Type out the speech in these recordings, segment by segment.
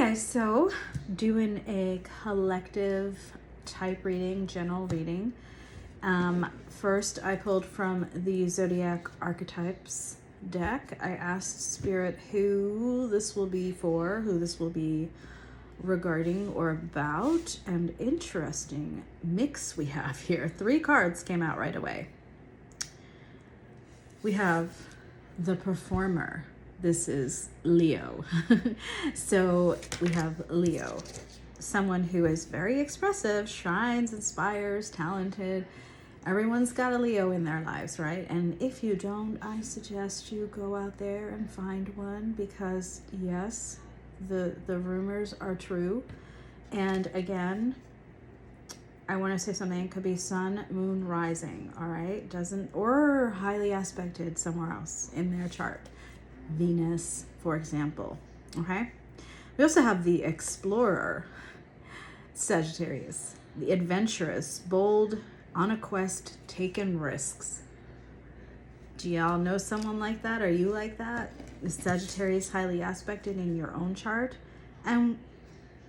Okay, so doing a collective type reading, general reading. First, I pulled from the Zodiac Archetypes deck. I asked Spirit who this will be for, who this will be regarding or about, and interesting mix we have here. 3 cards came out right away. We have the Performer. This is Leo. So we have Leo, someone who is very expressive, shines, inspires, talented. Everyone's got a Leo in their lives, right? And if you don't, I suggest you go out there and find one, because yes, the rumors are true. And again, I want to say something. It could be sun, moon, rising, all right? Or highly aspected somewhere else in their chart. Venus, for example, okay? We also have the Explorer, Sagittarius, the adventurous, bold, on a quest, taking risks. Do y'all know someone like that? Are you like that? Is Sagittarius highly aspected in your own chart? And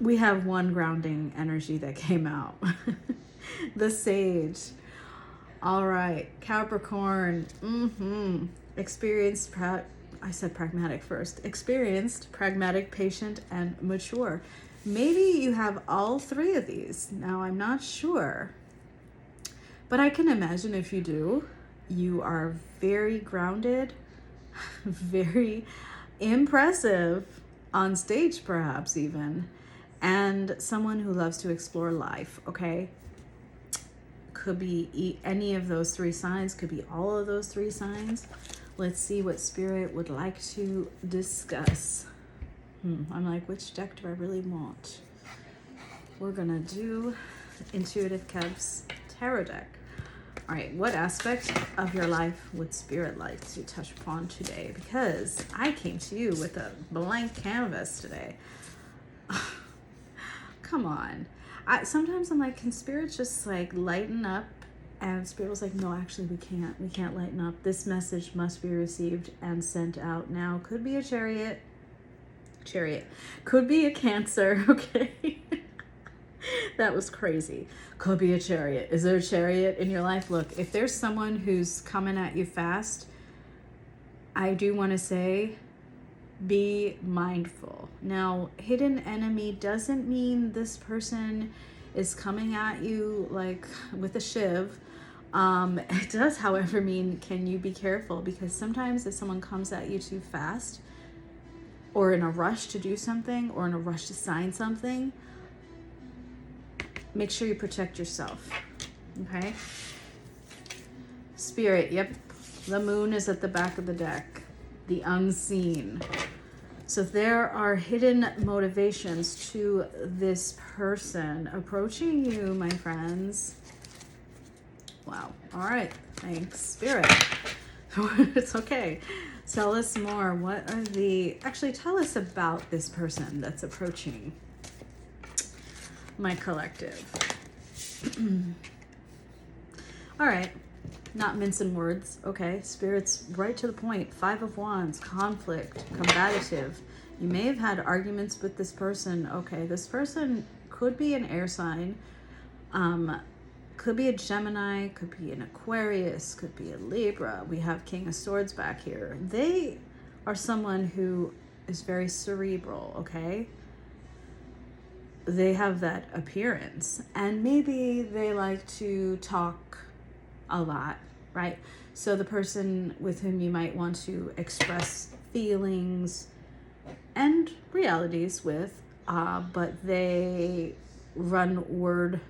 we have one grounding energy that came out. The Sage. All right, Capricorn. Experienced, I said pragmatic first. Experienced, pragmatic, patient, and mature. Maybe you have all 3 of these. Now, I'm not sure, but I can imagine if you do, you are very grounded, very impressive on stage, perhaps even, and someone who loves to explore life, okay? Could be any of those 3 signs, could be all of those 3 signs. Let's see what Spirit would like to discuss. I'm like, which deck do I really want? We're gonna do Intuitive Kev's Tarot deck. All right, what aspect of your life would Spirit like to touch upon today? Because I came to you with a blank canvas today. Come on. Sometimes I'm like, can Spirit just like lighten up? And Spirit was like, no, actually we can't lighten up. This message must be received and sent out now. Could be a chariot. Could be a Cancer, okay? That was crazy. Could be a chariot. Is there a chariot in your life? Look, if there's someone who's coming at you fast, I do want to say, be mindful. Now, hidden enemy doesn't mean this person is coming at you like with a shiv. It does, however, mean, can you be careful? Because sometimes if someone comes at you too fast, or in a rush to do something, or in a rush to sign something, make sure you protect yourself, okay? Spirit, yep, the moon is at the back of the deck, the unseen. So there are hidden motivations to this person approaching you, my friends. Wow. All right. Thanks, Spirit. It's okay. Tell us more. What are actually tell us about this person that's approaching my collective. All right. Not mincing words. Okay. Spirit's right to the point. 5 of Wands, conflict, combative. You may have had arguments with this person. Okay. This person could be an air sign. Could be a Gemini, could be an Aquarius, could be a Libra. We have King of Swords back here. They are someone who is very cerebral, okay? They have that appearance, and maybe they like to talk a lot, right? So the person with whom you might want to express feelings and realities with, but they run word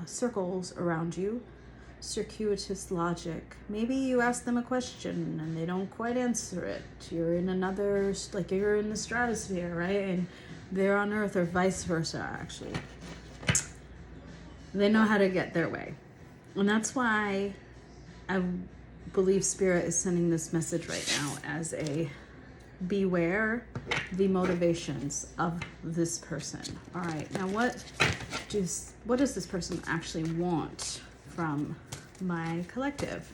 circles around you, circuitous logic. Maybe you ask them a question and they don't quite answer it. You're in another, like you're in the stratosphere, right? And they're on Earth, or vice versa, actually. They know how to get their way. And that's why I believe Spirit is sending this message right now as a beware the motivations of this person. All right, now what does this person actually want from my collective?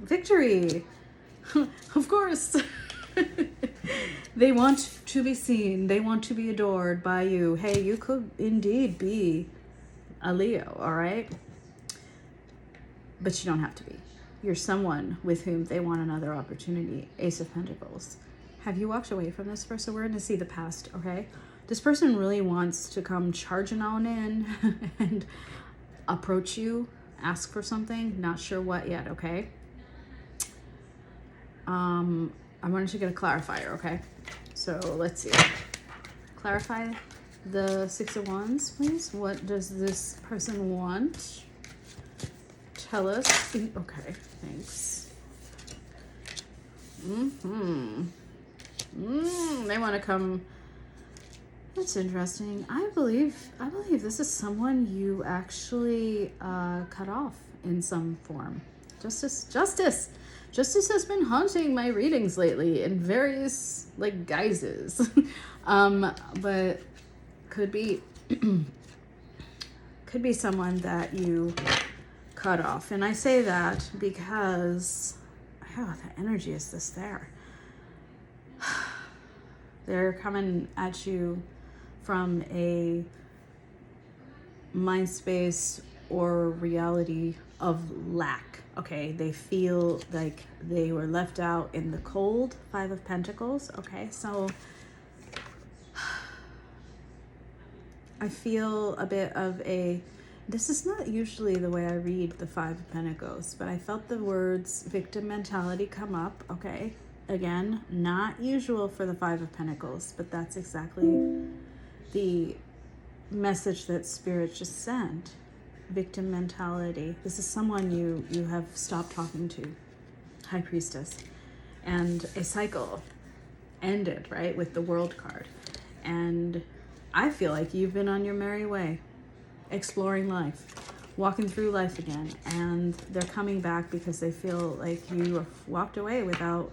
Victory. Of course. They want to be seen. They want to be adored by you. Hey, you could indeed be a Leo, all right? But you don't have to be. You're someone with whom they want another opportunity. Ace of Pentacles. Have you walked away from this person? We're going to see the past, okay? This person really wants to come charging on in and approach you, ask for something. Not sure what yet, okay? I wanted to get a clarifier, okay? So let's see. Clarify the Six of Wands, please. What does this person want? Tell us. Okay, thanks. They want to come. That's interesting. I believe this is someone you actually cut off in some form. Justice has been haunting my readings lately in various like guises. But could be someone that you cut off. And I say that because the energy is just there. They're coming at you from a mind space or reality of lack. Okay, they feel like they were left out in the cold. Five of Pentacles. Okay, so I feel a bit of a, this is not usually the way I read the Five of Pentacles, but I felt the words victim mentality come up. Okay, again, not usual for the Five of Pentacles, but that's exactly the message that Spirit just sent. Victim mentality. This is someone you have stopped talking to. High Priestess. And a cycle ended, right, with the World card. And I feel like you've been on your merry way, exploring life, walking through life again, and they're coming back because they feel like you have walked away without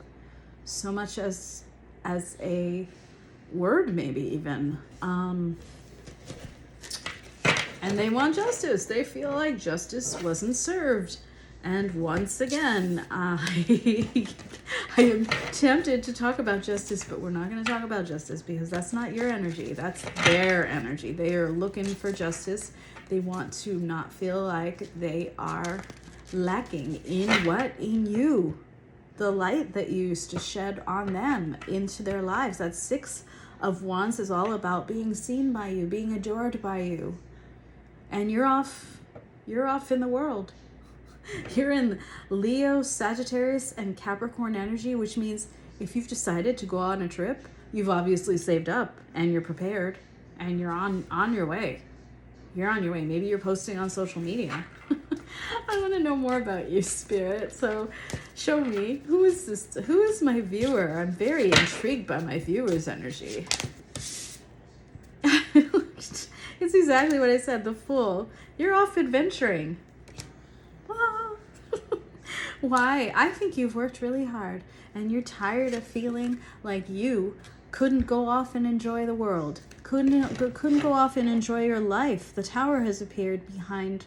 so much as a word, maybe even. And they want justice. They feel like justice wasn't served. And once again, I am tempted to talk about justice, but we're not going to talk about justice because that's not your energy. That's their energy. They are looking for justice. They want to not feel like they are lacking in what? In you. The light that you used to shed on them into their lives. That Six of Wands is all about being seen by you, being adored by you. And you're off in the world. You're in Leo, Sagittarius, and Capricorn energy, which means if you've decided to go on a trip, you've obviously saved up and you're prepared and you're on your way. You're on your way. Maybe you're posting on social media. I want to know more about you, Spirit. So show me, who is this? Who is my viewer? I'm very intrigued by my viewer's energy. It's exactly what I said, the Fool. You're off adventuring. Wow. Why? I think you've worked really hard and you're tired of feeling like you couldn't go off and enjoy the world. Couldn't go off and enjoy your life. The Tower has appeared behind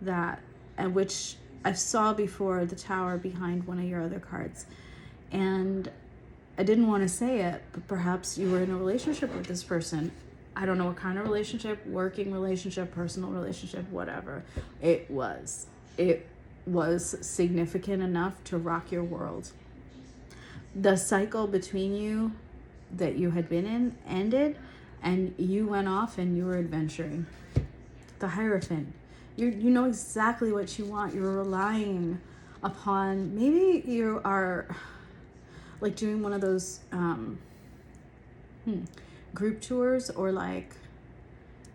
that, and which I saw before, the Tower behind one of your other cards. And I didn't want to say it, but perhaps you were in a relationship with this person. I don't know what kind of relationship, working relationship, personal relationship, whatever. It was significant enough to rock your world. The cycle between you that you had been in ended, and you went off and you were adventuring. The Hierophant. You know exactly what you want. You're relying upon, maybe you are like doing one of those group tours or like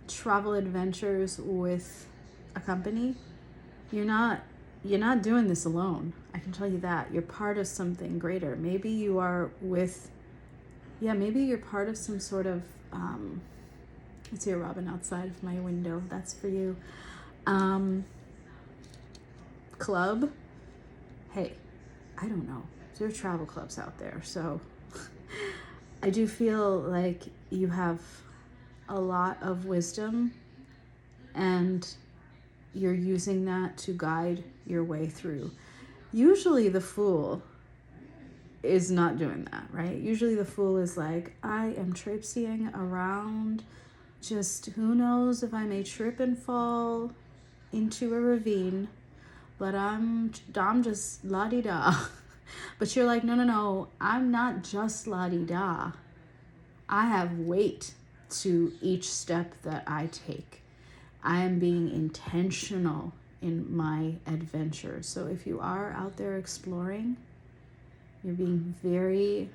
travel adventures with a company. You're not doing this alone. I can tell you that. You're part of something greater. Maybe you are with, maybe you're part of some sort of, I see a robin outside of my window. That's for you. Club. Hey, I don't know. There are travel clubs out there. So I do feel like you have a lot of wisdom and you're using that to guide your way through. Usually the Fool is not doing that, right? Usually the Fool is like, I am traipsing around, just who knows if I may trip and fall into a ravine, but I'm just la-di-da. But you're like, no, I'm not just la-di-da. I have weight to each step that I take. I am being intentional in my adventure. So if you are out there exploring, you're being very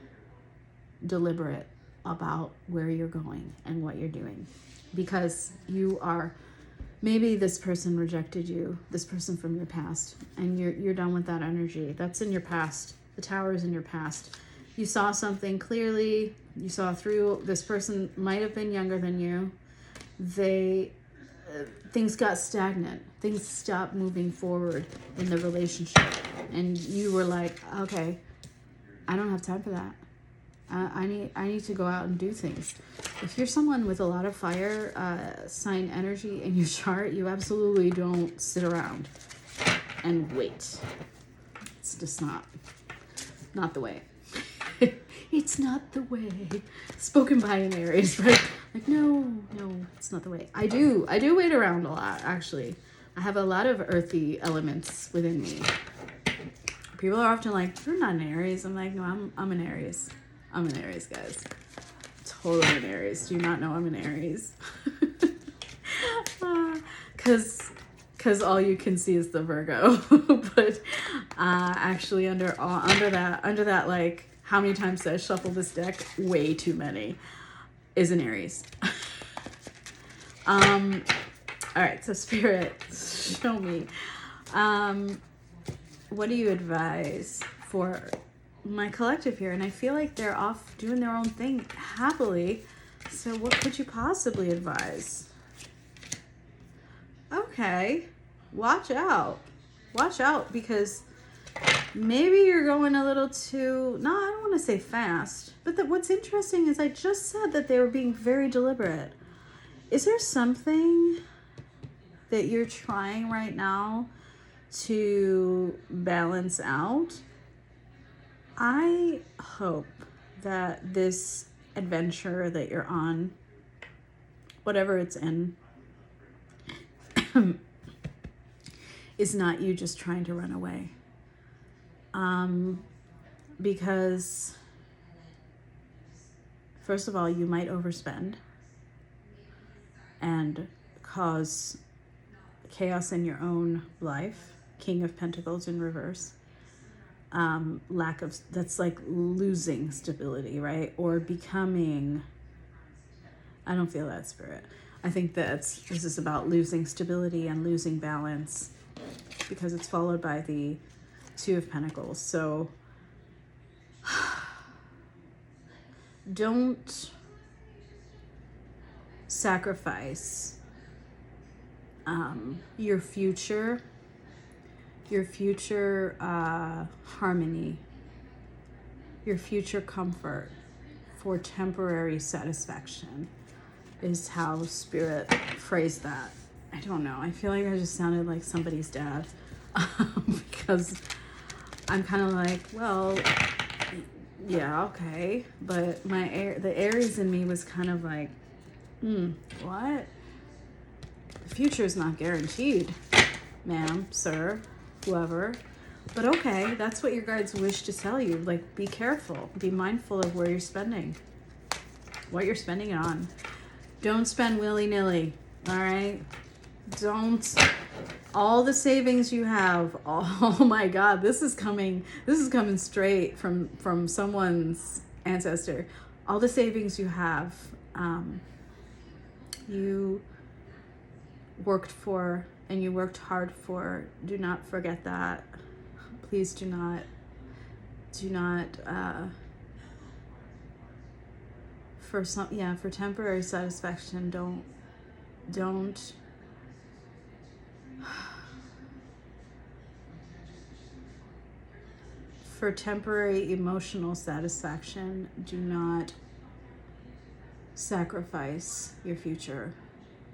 deliberate about where you're going and what you're doing, because you are, maybe this person rejected you, this person from your past, and you're done with that energy. That's in your past. The Tower is in your past. You saw something clearly. You saw through. This person might have been younger than you. Things got stagnant. Things stopped moving forward in the relationship, and you were like, okay, I don't have time for that. I need to go out and do things. If you're someone with a lot of fire sign energy in your chart, you absolutely don't sit around and wait. It's just not the way. It's not the way. Spoken by an Aries, right? Like, no, it's not the way. I do wait around a lot, actually. I have a lot of earthy elements within me. People are often like, you're not an Aries. I'm like, no, I'm an Aries. I'm an Aries, guys. Totally an Aries. Do you not know I'm an Aries? Because all you can see is the Virgo. But actually under that, like, how many times did I shuffle this deck? Way too many. Is an Aries. All right, so Spirit, show me. What do you advise for my collective here? And I feel like they're off doing their own thing happily. So what could you possibly advise? Okay, watch out. Watch out, because maybe you're going a little too, no, I don't want to say fast. But what's interesting is I just said that they were being very deliberate. Is there something that you're trying right now to balance out? I hope that this adventure that you're on, whatever it's in, is not you just trying to run away. Because first of all, you might overspend and cause chaos in your own life. King of Pentacles in reverse. That's like losing stability, right? Or becoming, I don't feel that, Spirit. I think this is about losing stability and losing balance, because it's followed by the Two of Pentacles. So don't sacrifice your future harmony, your future comfort for temporary satisfaction, is how Spirit phrased that. I don't know. I feel like I just sounded like somebody's dad. Because I'm kind of like, well, yeah, okay. But the Aries in me was kind of like, what? The future is not guaranteed, ma'am, sir, whoever. But okay, that's what your guides wish to tell you. Like, be careful. Be mindful of where you're spending, what you're spending it on. Don't spend willy-nilly, all right? Don't. All the savings you have, oh my God, this is coming straight from someone's ancestor. All the savings you have, you worked for and you worked hard for. Do not forget that. Please do not for temporary satisfaction, don't for temporary emotional satisfaction, do not sacrifice your future.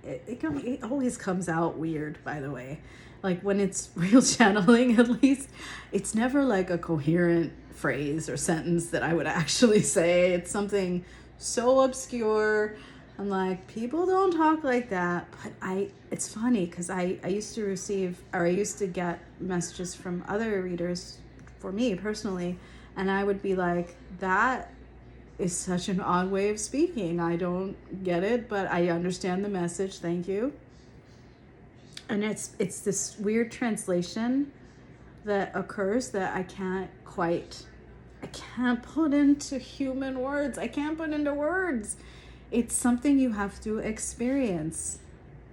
it always comes out weird, by the way. Like when it's real channeling, at least, it's never like a coherent phrase or sentence that I would actually say. It's something so obscure. I'm like, people don't talk like that. But it's funny because I used to receive, or I used to get messages from other readers for me personally, and I would be like, that is such an odd way of speaking. I don't get it, but I understand the message. Thank you. And it's this weird translation that occurs that I can't put into human words. I can't put into words. It's something you have to experience.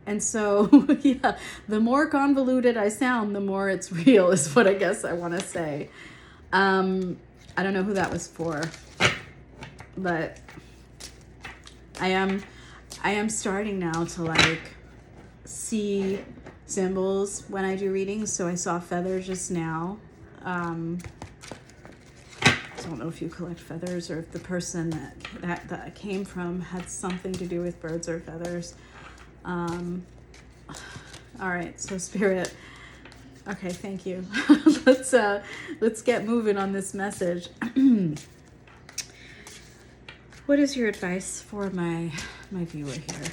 And so, yeah, the more convoluted I sound, the more it's real, is what I guess I want to say. I don't know who that was for, but I am starting now to like see symbols when I do readings. So I saw feathers just now. I don't know if you collect feathers or if the person that came from had something to do with birds or feathers. All right, so Spirit. Okay, thank you. Let's get moving on this message. What is your advice for my viewer here?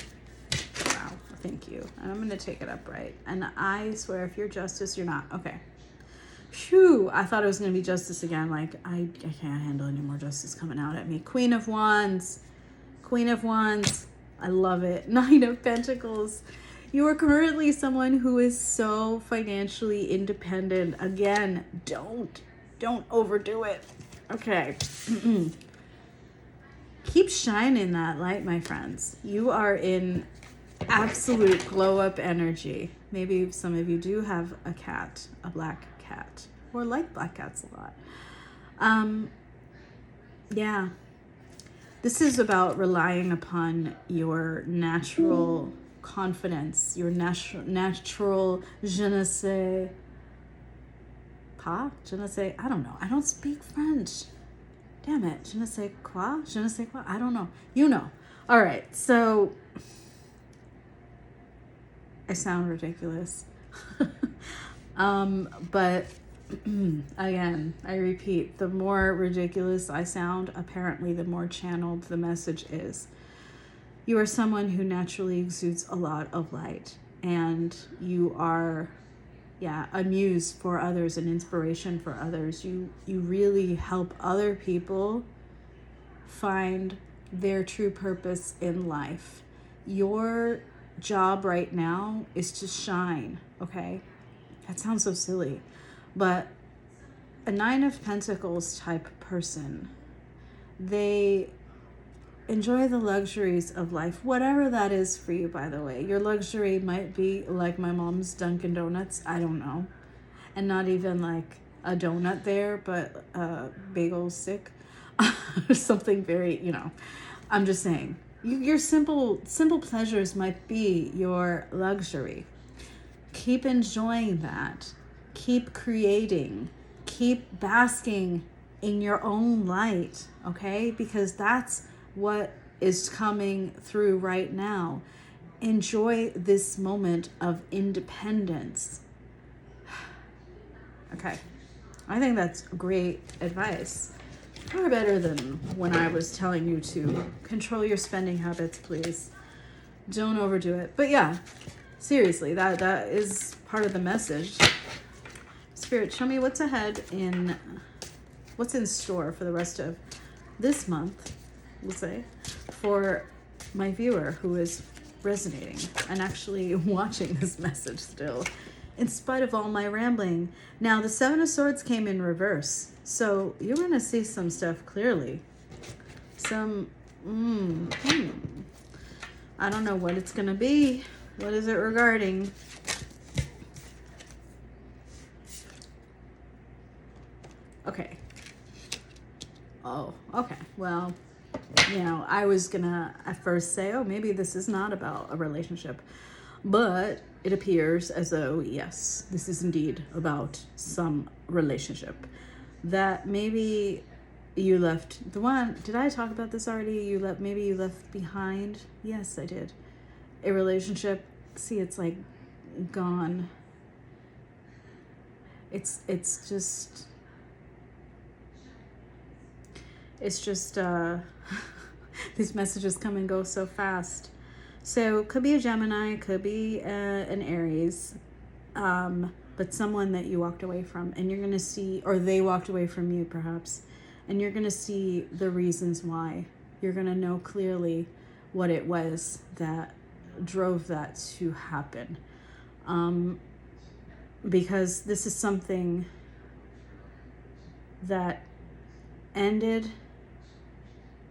Wow, thank you. And I'm gonna take it upright. And I swear, if you're Justice, you're not. Okay. Phew, I thought it was gonna be Justice again. Like, I can't handle any more Justice coming out at me. Queen of Wands. Queen of Wands. I love it. Nine of Pentacles. You are currently someone who is so financially independent. Again, don't overdo it. Okay. Keep shining that light, my friends. You are in absolute glow up energy. Maybe some of you do have a cat, a black cat, or like black cats a lot. Yeah. This is about relying upon your natural confidence, your natural je ne sais pas, I don't know. I don't speak French. Damn it. Je ne sais quoi? Je ne sais quoi? I don't know. You know. All right. So I sound ridiculous. But again, I repeat, the more ridiculous I sound, apparently the more channeled the message is. You are someone who naturally exudes a lot of light, and you are, a muse for others, an inspiration for others. You really help other people find their true purpose in life. Your job right now is to shine, okay? That sounds so silly, but a Nine of Pentacles type person, they enjoy the luxuries of life, whatever that is for you, by the way. Your luxury might be like my mom's Dunkin' Donuts, I don't know. And not even like a donut there, but a bagel stick. Something very, I'm just saying. Your simple pleasures might be your luxury. Keep enjoying that. Keep creating. Keep basking in your own light, okay? Because that's what is coming through right now. Enjoy this moment of independence. Okay, I think that's great advice. Far better than when I was telling you to control your spending habits, please. Don't overdo it. But yeah, seriously, that is part of the message. Spirit, show me what's in store for the rest of this month, we'll say, for my viewer who is resonating and actually watching this message still, in spite of all my rambling. Now, the Seven of Swords came in reverse, so you're going to see some stuff clearly. I don't know what it's going to be. What is it regarding? Okay. Oh, okay. Well, I was gonna at first say, oh, maybe this is not about a relationship, but it appears as though, yes, this is indeed about some relationship that maybe you left. Did I talk about this already? Maybe you left behind. Yes, I did. a relationship, see, it's like gone. It's just these messages come and go so fast. So could be a Gemini, could be an Aries, but someone that you walked away from, and you're going to see, or they walked away from you perhaps, and you're going to see the reasons why. You're going to know clearly what it was that drove that to happen. Because this is something that ended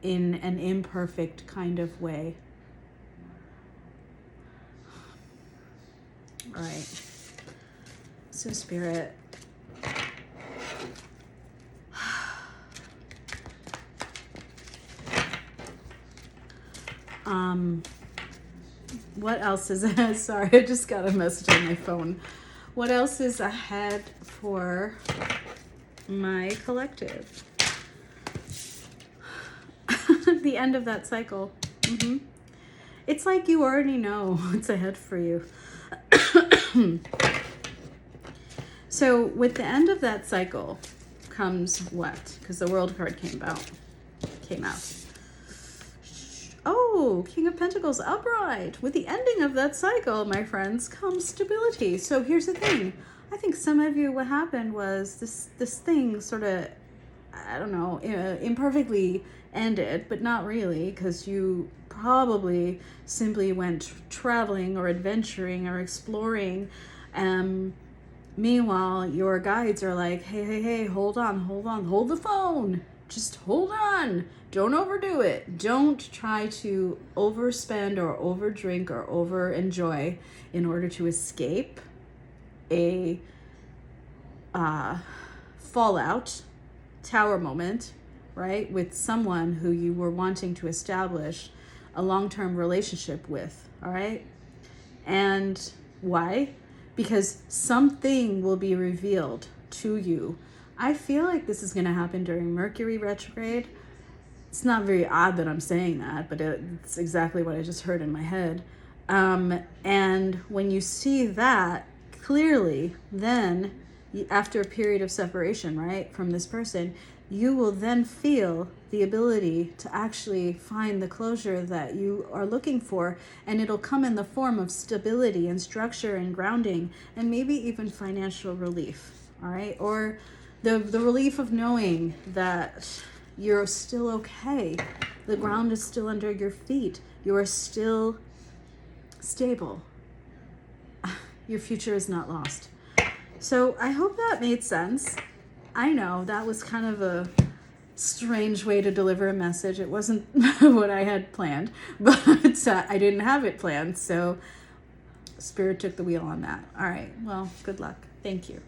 in an imperfect kind of way. All right. So Spirit, what else is ahead? Sorry, I just got a message on my phone. What else is ahead for my collective? The end of that cycle. It's like you already know what's ahead for you. So with the end of that cycle comes what? Because the World card came out. Oh, King of Pentacles upright. With the ending of that cycle, my friends, comes stability. So here's the thing. I think some of you, what happened was this thing sort of, I don't know, imperfectly ended, but not really, because you probably simply went traveling or adventuring or exploring. Meanwhile, your guides are like, hey, hold on, hold the phone. Just hold on. Don't overdo it. Don't try to overspend or overdrink or over-enjoy in order to escape a fallout tower moment, right? With someone who you were wanting to establish a long-term relationship with, all right? And why? Because something will be revealed to you. I feel like this is going to happen during Mercury retrograde. It's not very odd that I'm saying that, but it's exactly what I just heard in my head. And when you see that clearly, then after a period of separation, right, from this person, you will then feel the ability to actually find the closure that you are looking for, and it'll come in the form of stability and structure and grounding, and maybe even financial relief, all right? Or the relief of knowing that you're still okay. The ground is still under your feet. You are still stable. Your future is not lost. So I hope that made sense. I know that was kind of a strange way to deliver a message. It wasn't what I had planned, but I didn't have it planned. So Spirit took the wheel on that. All right. Well, good luck. Thank you.